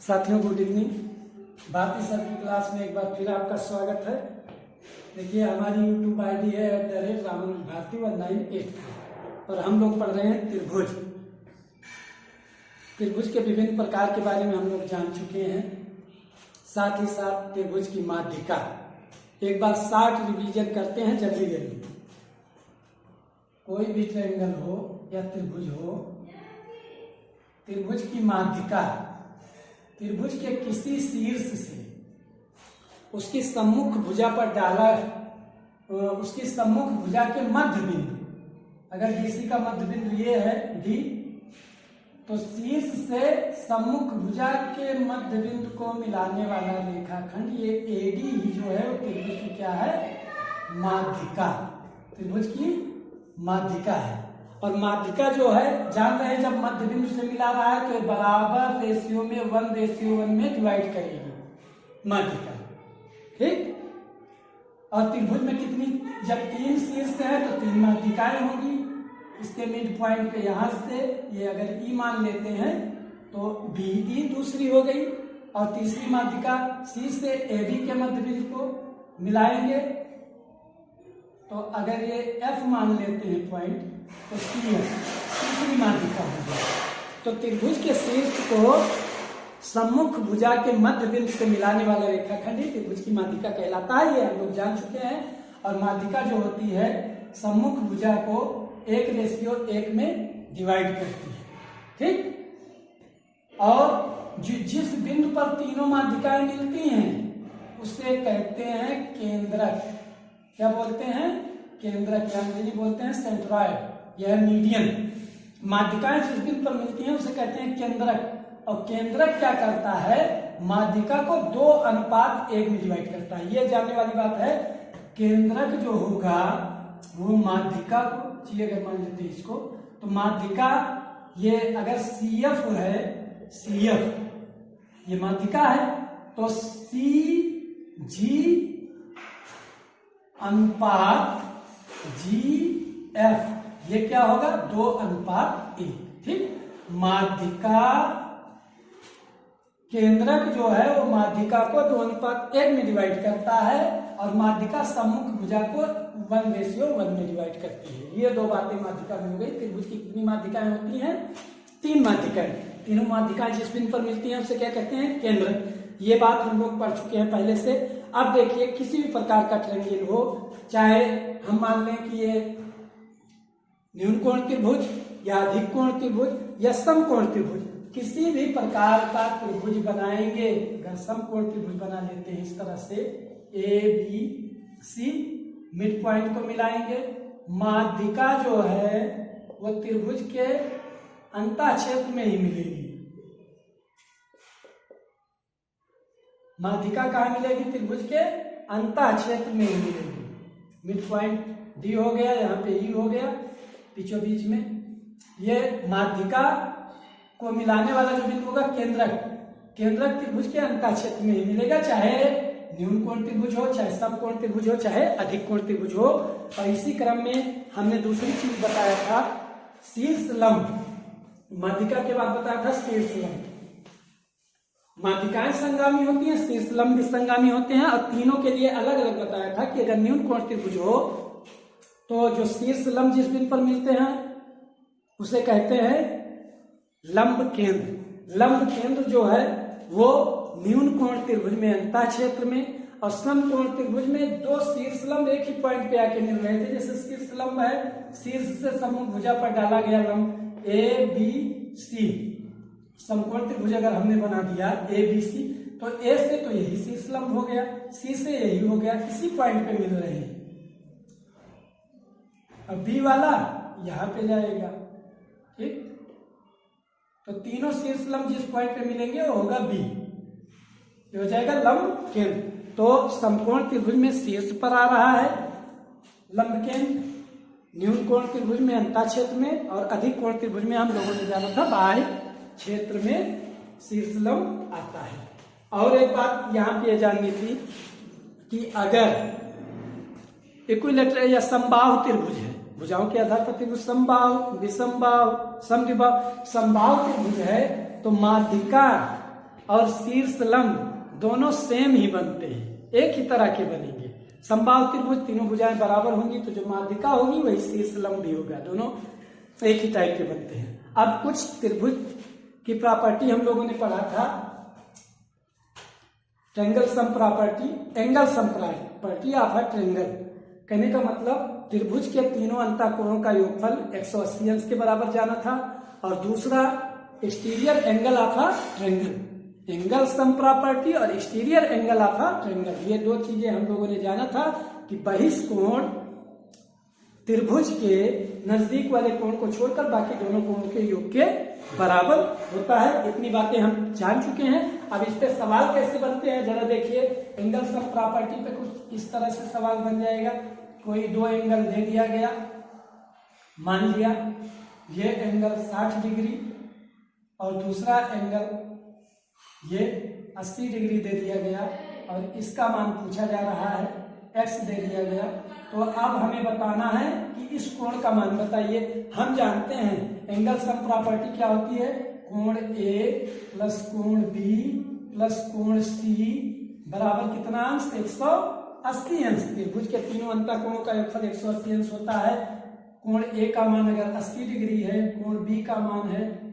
साथियों good evening. Bharti sir की class में एक बार फिर आपका स्वागत है। देखिए हमारी यूट्यूब आईडी है @रामानुज भारती 198 और हम लोग पढ़ रहे हैं त्रिभुज। त्रिभुज के विभिन्न प्रकार के बारे में हम लोग जान चुके हैं, साथ ही साथ त्रिभुज की माध्यिका एक बार शॉर्ट रिवीजन करते हैं जल्दी जल्दी। कोई भी ट्रायंगल हो या त्रिभुज हो, त्रिभुज की माध्यिका त्रिभुज के किसी शीर्ष से उसकी सम्मुख भुजा पर डाला, उसकी सम्मुख भुजा के मध्य बिंदु, अगर BC का मध्य बिंदु ये है D, तो शीर्ष से सम्मुख भुजा के मध्य बिंदु को मिलाने वाला रेखाखंड ये AD ही जो है वो त्रिभुज की क्या है, माध्यिका, त्रिभुज की माध्यिका है। और माध्यिका जो है जान रहे हैं जब मध्य बिंदु से मिला रहा है तो बराबर रेशियो में 1:1 में डिवाइड करेगी माध्यिका, ठीक। और त्रिभुज में कितनी, जब 3 शीर्ष है तो 3 माध्यिकाएं होंगी। इसके मिड पॉइंट पे यहां से ये अगर E मान लेते हैं तो BE दूसरी हो गई और तीसरी माध्यिका C से AB के मध्य बिंदु को मिलाएंगे तो अगर ये F मान लेते हैं पॉइंट तो CF तीसरी माध्यिका हो गई। तो त्रिभुज के शीर्ष को सम्मुख भुजा के मध्य बिंदु से मिलाने वाला रेखाखंड ही त्रिभुज की माध्यिका कहलाता है, ये हम लोग जान चुके हैं। और माध्यिका जो होती है सम्मुख भुजा को 1:1 में डिवाइड करती है, ठीक। और जिस बिंदु पर तीनों माध्यिकाएं मिलती हैं उसे कहते हैं केंद्रक। क्या बोलते हैं? केंद्रक, या अंग्रेजी बोलते हैं सेंट्रॉइड, यह मीडियन। माध्यिकाएं जिस बिंदु पर मिलती हैं उसे कहते हैं केंद्रक। और केंद्रक क्या करता है, माध्यिका को 2:1 में डिवाइड करता है। यह जानने वाली बात है। केंद्रक जो होगा वो माध्यिका को, चलिए अगर मान लेते हैं इसको, तो माध्यिका ये अगर CF है, CF ये माध्यिका है तो CG अनुपात GF ये क्या होगा, 2:1, ठीक। माध्यिका केंद्रक जो है वो माध्यिका को 2:1 में डिवाइड करता है और माध्यिका सम्मुख भुजा को 1:1 में डिवाइड करती है। ये 2 बातें माध्यिका में हो गई। त्रिभुज की कितनी माध्यिकाएं होती हैं? 3 माध्यिकाएं। तीनों माध्यिकाएं जिस बिंदु पर मिलती हैं उसे क्या कहते हैं, केंद्रक। ये बात हम लोग पढ़ चुके हैं पहले से। अब देखिए किसी भी प्रकार का ट्रायंगल हो, चाहे हम मान लें कि ये न्यून कोण त्रिभुज या अधिक कोण त्रिभुज या समकोण त्रिभुज, किसी भी प्रकार का त्रिभुज बनाएंगे, अगर समकोण त्रिभुज बना लेते हैं इस तरह से ABC मिड पॉइंट को मिलाएंगे, माध्यिका जो है वो त्रिभुज के अंतःक्षेत्र में ही मिलेगी। माध्यिका कहाँ मिलेगी? त्रिभुज के अंतःक्षेत्र में ही मिलेगी। मिड पॉइंट D हो गया, यहाँ पे E हो गया बीचों बीच में। ये माध्यिका को मिलाने वाला जो बिंदु होगा केंद्रक, केंद्रक त्रिभुज के अंतःक्षेत्र में ही मिलेगा, चाहे न्यून कोण त्रिभुज हो, चाहे समकोण त्रिभुज हो, चाहे अधिक कोण त्रिभुज हो। और इसी क्रम में हमने दूसरी चीज बताया था, शीर्ष लंब। माध्यिका के बाद बताया था शीर्ष लंब। माध्यिकाएं संगामी होती हैं, शीर्ष लंब भी संगामी होते हैं। और तीनों के लिए अलग अलग बताया था कि अगर न्यून कोण त्रिभुज हो तो जो शीर्ष लंब जिस बिंदु पर मिलते हैं उसे कहते हैं लंब केंद्र। लंब केंद्र जो है वो न्यून कोण त्रिभुज में अंतःक्षेत्र में और समकोण त्रिभुज में 2 शीर्ष लंब एक ही पॉइंट पे आके मिल रहे थे। जैसे शीर्ष लंब है, शीर्ष से सम्मुख भुजा पर डाला गया लंब ABC, समकोण त्रिभुज अगर हमने बना दिया ABC तो A से तो यही शीर्ष लंब हो गया, C से यही हो गया, इसी पॉइंट पे मिल रहे हैं। अब B वाला यहां पे जाएगा, ठीक। तो तीनों शीर्ष लंब जिस पॉइंट पे मिलेंगे वो होगा B, ये हो जाएगा लंब केंद्र। तो समकोण त्रिभुज में शीर्ष पर आ रहा है लंब केंद्र, न्यून कोण त्रिभुज में अंतःक्षेत्र में और अधिक कोण त्रिभुज में हम लोगों ने जाना था बाह्य क्षेत्र में शीर्ष लंब आता है। और एक बात यहाँ पे जाननी थी कि अगर इक्विलेटरल या समबाहु त्रिभुज है, भुजाओं के आधार पर त्रिभुज समबाहु, विषमबाहु, समद्विबाहु, समबाहु त्रिभुज है तो माध्यिका और शीर्ष लंब दोनों सेम ही बनते हैं, एक ही तरह के बनेंगे। समबाहु त्रिभुज, तीनों भुजाएं बराबर होंगी तो जो माध्यिका होगी वही शीर्ष लंब भी होगा, दोनों एक ही टाइप के बनते हैं। अब कुछ त्रिभुज की प्रॉपर्टी हम लोगों ने पढ़ा था, triangle sum property, angle sum property of a triangle. कहने का मतलब त्रिभुज के तीनों अंतःकोणों का योगफल 180 अंश के बराबर जाना था, और दूसरा exterior angle of a triangle, angle sum property और exterior angle of a triangle. ये दो चीजें हम लोगों ने जाना था कि बहिष्कोण त्रिभुज के नजदीक वाले कोण को छोड़कर बाकी दोनों कोणों के योग के बराबर होता है। इतनी बातें हम जान चुके हैं। अब इस पे सवाल कैसे बनते हैं जरा देखिए। एंगल सम प्रॉपर्टी पे कुछ इस तरह से सवाल बन जाएगा। कोई दो एंगल दे दिया गया, मान लिया ये एंगल 60 डिग्री और दूसरा एंगल ये 80 डिग्री दे दिया गया, और इसका मान पूछा जा रहा है, x दे दिया गया। तो अब हमें बताना है कि इस कोण का मान बताइए। हम जानते हैं एंगल सम प्रॉपर्टी क्या होती है, कोण A प्लस कोण B प्लस कोण C बराबर कितना अंश, 180 अंश। त्रिभुज के तीनों अंतःकोणों का योगफल 180 अंश होता है। कोण A का मान अगर 80 डिग्री है, कोण B का मान है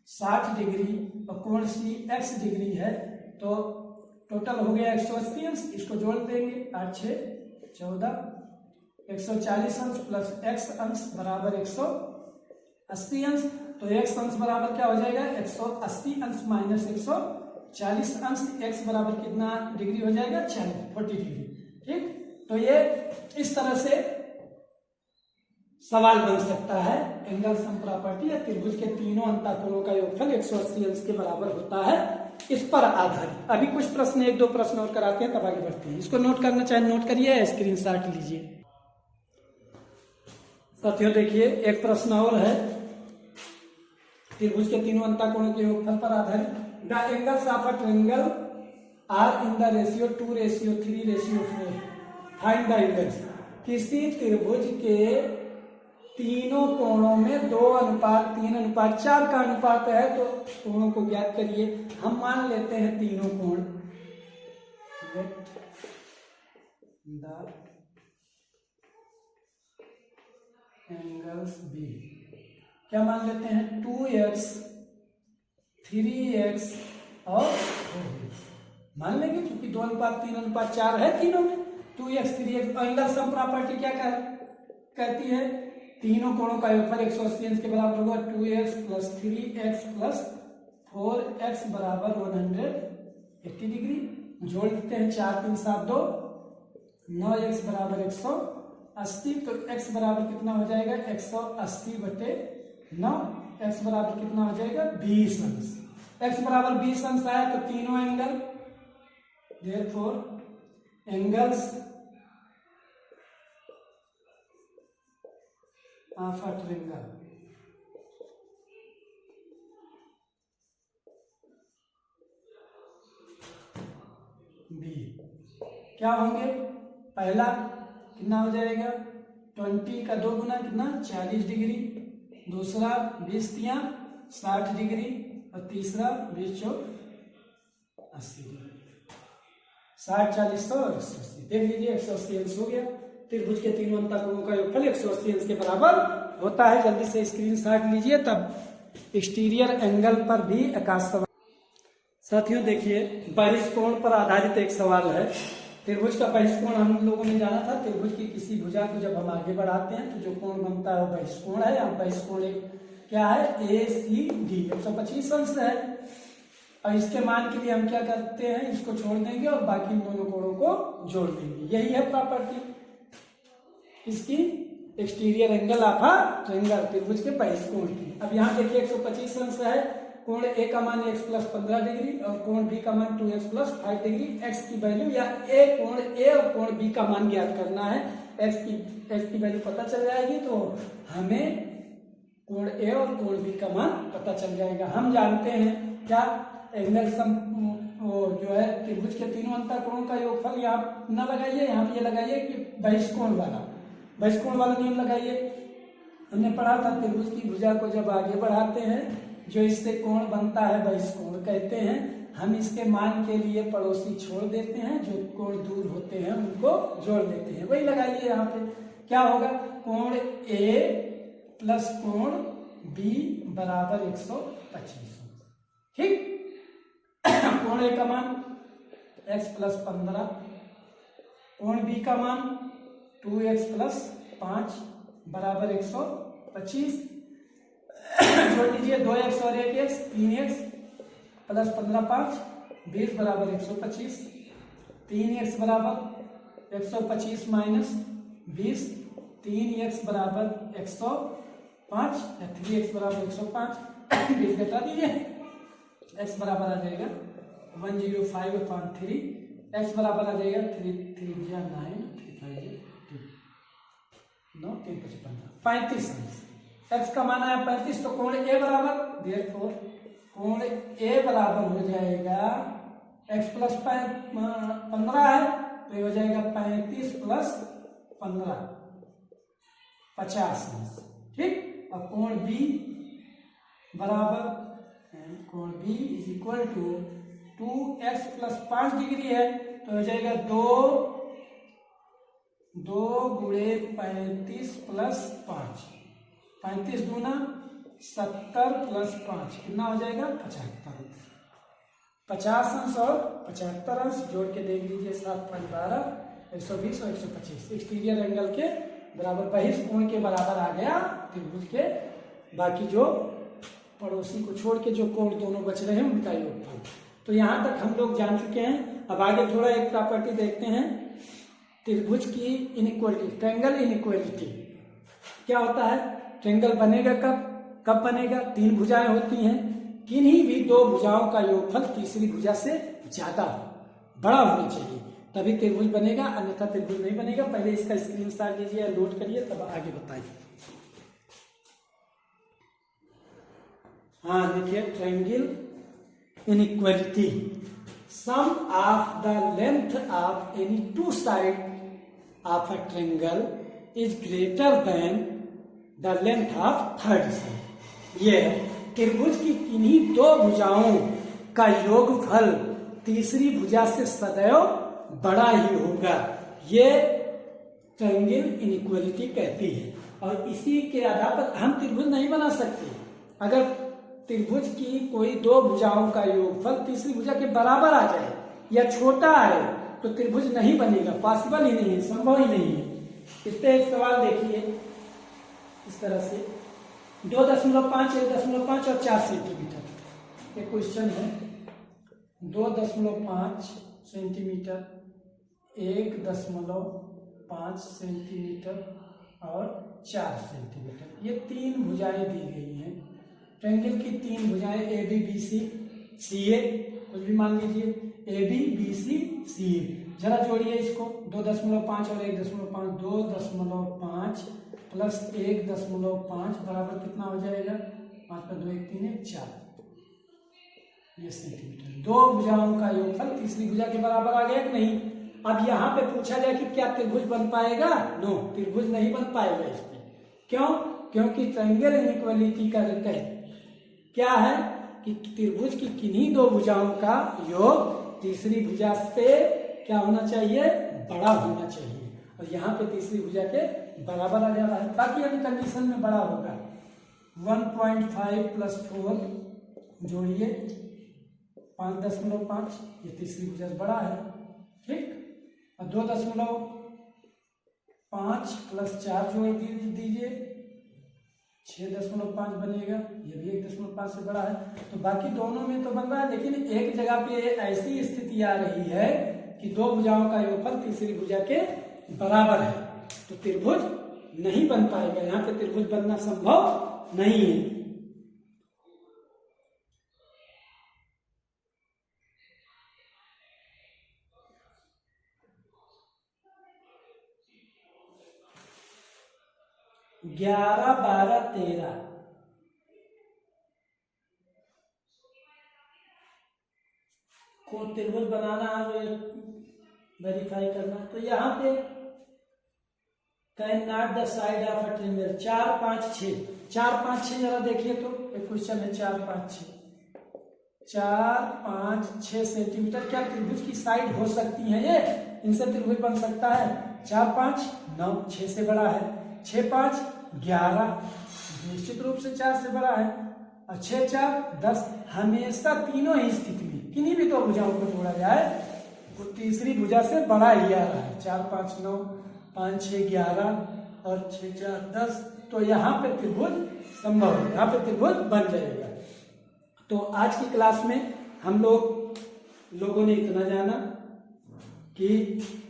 60 डिग्री और कोण C x डिग्री है, तो टोटल हो गया 180 अंश। इसको जोड़ देंगे, 8 6 14, 140 अंश प्लस x अंश बराबर 180 अंश। तो x अंश बराबर क्या हो जाएगा, 180 अंश माइनस 140 अंश। x बराबर कितना डिग्री हो जाएगा, 40 डिग्री। ठीक, तो ये इस तरह से सवाल बन सकता है। एंगल सम प्रॉपर्टी या त्रिभुज के तीनों अंतःकोणों का योगफल 180 अंश के बराबर होता है, इस पर आधारित। अभी कुछ प्रश्न, एक दो प्रश्न और कराते हैं तब आगे बढ़ते हैं। इसको नोट करना चाहे नोट करिए, स्क्रीनशॉट लीजिए। साथियों देखिए एक प्रश्न और है, त्रिभुज के तीनों अंतःकोणों के योगफल पर आधारित। The angles of a triangle are in the ratio 2:3:4। Find the angles. किसी त्रिभुज के तीनों कोणों में 2:3:4 का अनुपात है, तो कोणों को ज्ञात करिए। हम मान लेते हैं तीनों कोण, द एंगल्स बी क्या मान लेते हैं, 2x 3x और 4x मान लेंगे, क्योंकि 2:3:4 है तीनों में। 2x 3x angle sum property क्या कहती है, तीनों कोणों का योगफल 180 अंश के बराबर होगा। 2x plus 3x plus 4x बराबर 180 डिग्री। जोड़ देते हैं, 4 3 7 2, 9x बराबर 180। तो x बराबर कितना हो जाएगा, 180/9। x बराबर कितना हो जाएगा, 20 अंश। x बराबर 20 अंश आया तो तीनों angle, therefore angles of a triangle be क्या होंगे, पहला कितना हो जाएगा, 20 का 2 गुना कितना 40 डिग्री, दूसरा 20 तियां 60 डिग्री और तीसरा 20 चौक 80 डिग्री। 60 40 100 180 देख लीजिए, 180 अंश हो गया। त्रिभुज के तीनों अंतःकोणों का योगफल 180 अंश के बराबर होता है। जल्दी से स्क्रीनशॉट लीजिए, तब एक्सटीरियर एंगल पर भी आकाश सवाल। साथियों देखिए बहिष्कोण पर आधारित एक सवाल है। त्रिभुज का बहिष्कोण हम लोगों ने जाना था, त्रिभुज की किसी भुजा को जब हम आगे बढ़ाते हैं तो जो कोण बनता है वो बहिष्कोण है। यहाँ बहिष्कोण एक क्या है, ACD 125 अंश है। और इसके मान के लिए हम क्या करते हैं, इसको छोड़ देंगे और बाकी दोनों कोणों को जोड़ देंगे। यही है प्रॉपर्टी इसकी, exterior angle of a triangle, त्रिभुज के बहिष्कोण की। अब यहाँ देखिए 125 अंश है, कोण A का मान x प्लस 15 डिग्री और कोण B का मान 2x प्लस 5 डिग्री। x की वैल्यू या कोण A और कोण B का मान ज्ञात करना है। x की वैल्यू पता चल जाएगी तो हमें कोण A और कोण B का मान पता चल जाएगा। हम जानते हैं क्या, एंगल सम वो जो है त्रिभुज के तीनों अंतःकोणों का योगफल यहाँ न लगाइए, यहाँ पे ये लगाइए कि बहिष्कोण वाला नियम लगाइए। हमने पढ़ा था त्रिभुज की भुजा को जब आगे बढ़ाते हैं जो इससे कोण बनता है बहिष्कोण कहते हैं। हम इसके मान के लिए पड़ोसी छोड़ देते हैं, जो कोण दूर होते हैं उनको जोड़ देते हैं। वही लगाइए यहाँ पे, क्या होगा, कोण ए प्लस कोण बी बराबर 125। ठीक, कोण ए का मान x प्लस 15, कोण बी का मान 2x प्लस 5 बराबर 125। जोड़ दीजिए 2x और 1x, 3x प्लस 15 5 20 बराबर 125। 3x बराबर 125 माइनस 20, 3x बराबर 105 या 3x बराबर 105। 20 घटा दीजिए, x बराबर आ जाएगा 105/3, x बराबर आ जाएगा 3 3 9 3 5 9 3 55 35। x का मान आया 35, तो कोण ए बराबर, देयरफॉर कोण ए बराबर हो जाएगा x प्लस 15 है तो ये हो जाएगा 35 प्लस 15 50। ठीक, और कोण b बराबर, कोण b is equal to 2x plus 5 degree है तो हो जाएगा 2 गुणे 35 प्लस 5, 35 दूना 70 प्लस 5 कितना हो जाएगा 75। 50 अंश और 75 अंश जोड़ के देख लीजिए, 7.12 120 और 125 एक्सटीरियर एंगल के बराबर, बहिष्कोण के बराबर आ गया त्रिभुज के। बाकी जो पड़ोसी को छोड़ के जो कोण दोनों बच रहे हैं उनका योगफल। तो यहाँ तक हम लोग जान चुके हैं। अब आगे थोड़ा एक प्रॉपर्टी देखते हैं, त्रिभुज की इनइक्वालिटी, ट्रायंगल इनइक्वालिटी। क्या होता है, ट्रायंगल बनेगा कब बनेगा, 3 भुजाएं होती हैं, किन्हीं भी 2 भुजाओं का योगफल तीसरी भुजा से ज्यादा बड़ा होना चाहिए तभी त्रिभुज बनेगा, अन्यथा त्रिभुज नहीं बनेगा। पहले इसका स्क्रीनशॉट लीजिए, नोट करिए, तब आगे बताइए। हाँ देखिए, triangle inequality, sum of the length of any 2 side of a triangle is greater than the length of third side. ये त्रिभुज की किन्हीं 2 भुजाओं का योगफल तीसरी भुजा से सदैव बड़ा ही होगा, ये ट्रायंगल इनइक्वालिटी कहती है। और इसी के आधार पर हम त्रिभुज नहीं बना सकते। अगर त्रिभुज की कोई 2 भुजाओं का योगफल तीसरी भुजा के बराबर आ जाए या छोटा है तो त्रिभुज नहीं बनेगा, पॉसिबल ही नहीं है, संभव ही नहीं है। इस पे एक सवाल देखिए, इस तरह से 2.5, 1.5 और 4 सेंटीमीटर ये क्वेश्चन है। 2.5 सेंटीमीटर, 1.5 सेंटीमीटर और 4 सेंटीमीटर, ये 3 भुजाएं दी गई हैं। ट्रायंगल की 3 भुजाएं ए बी बी सी सी ए, कुछ भी मान लीजिए, ए बी बी सी सी ए। जरा जोड़िए इसको, 2.5 और 1.5, 2.5 प्लस 1.5 बराबर कितना हो जाएगा, 5 पर 2 1 3 1 4 ये सेंटीमीटर। 2 भुजाओं का योगफल तीसरी भुजा के बराबर आ गया कि नहीं। अब यहाँ पे पूछा जाए कि क्या त्रिभुज बन पाएगा, नो, त्रिभुज नहीं बन पाएगा इसमें। क्यों, क्योंकि ट्रायंगल इनइक्वालिटी का क्या है कि त्रिभुज की किन्हीं 2 भुजाओं का योग तीसरी भुजा से क्या होना चाहिए, बड़ा होना चाहिए, और यहाँ पे तीसरी भुजा के बराबर आ जा रहा है। बाकी अन्य कंडीशन में बड़ा होगा। 1.5 प्लस 4 जोड़िए 5.5, ये तीसरी भुजा से बड़ा है। ठीक, और 2.5 प्लस 4 जोड़ दीजिए 6.5 बनेगा, ये भी 1.5 से बड़ा है। तो बाकी दोनों में तो बन रहा है, लेकिन एक जगह पे ऐसी स्थिति आ रही है कि 2 भुजाओं का योगफल तीसरी भुजा के बराबर है, तो त्रिभुज नहीं बन पाएगा। यहाँ पे त्रिभुज बनना संभव नहीं है। ग्यारह 12 13 को त्रिभुज बनाना है, वेरीफाई करना। तो यहाँ पे can not the side of a triangle 4 5 6 4 5 6 जरा देखिए तो एक क्वेश्चन है 4, 5, 6, 4, 5, 6 सेंटीमीटर क्या त्रिभुज की साइड हो सकती है? ये इनसे त्रिभुज बन सकता है। 4, 5, 9, 6 से बड़ा है। 6, 5, 11, निश्चित रूप से 4 से बड़ा है। और 6, 4, 10। हमेशा तीनों ही स्थिति में किन्हीं भी दो भुजाओं को जोड़ा जाए वो तीसरी भुजा से बड़ा ही आ रहा है। 4, 5, 9, 5, 6, 11 और 6, 4, 10। तो यहाँ पे त्रिभुज संभव है, यहाँ पे त्रिभुज बन जाएगा। तो आज की क्लास में हम लोगों ने इतना जाना कि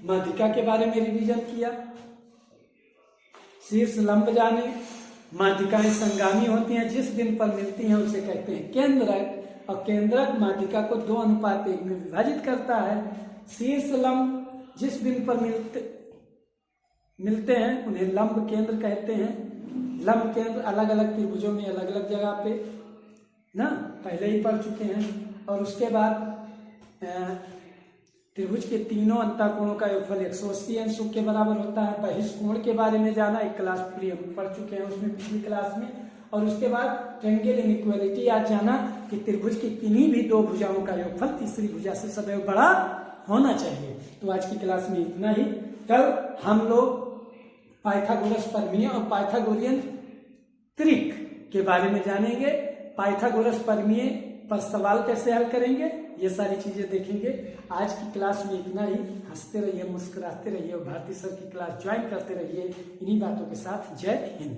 माध्यिका के बारे में रिवीजन किया, शीर्ष लंब जाने, माध्यिकाएं संगामी होती हैं, जिस बिंदु पर मिलती हैं उसे कहते हैं केंद्रक, और केंद्रक माध्यिका को 2:1 में विभाजित करता है। शीर्ष लंब जिस बिंदु पर मिलते हैं उन्हें लंब केंद्र कहते हैं। लंब केंद्र अलग अलग त्रिभुजों में अलग अलग जगह पे ना पहले ही पढ़ चुके हैं। और उसके बाद त्रिभुज के तीनों अंतःकोणों का योगफल 180 अंशों के बराबर होता है। बहिष्कोण के बारे में जाना, एक क्लास पूरी हम पढ़ चुके हैं उसमें पिछली क्लास में। और उसके बाद ट्रायंगल इनइक्वालिटी आज जाना कि त्रिभुज की किन्हीं भी दो भुजाओं का योगफल तीसरी भुजा से सदैव बड़ा होना चाहिए। तो आज की क्लास में इतना ही। कल हम लोग पाइथागोरस प्रमेय और पाइथागोरियन त्रिक के बारे में जानेंगे। पाइथागोरस प्रमेय पर सवाल कैसे हल करेंगे, ये सारी चीजें देखेंगे। आज की क्लास में इतना ही। हंसते रहिए, मुस्कुराते रहिए और भारती सर की क्लास ज्वाइन करते रहिए। इन्हीं बातों के साथ जय हिंद।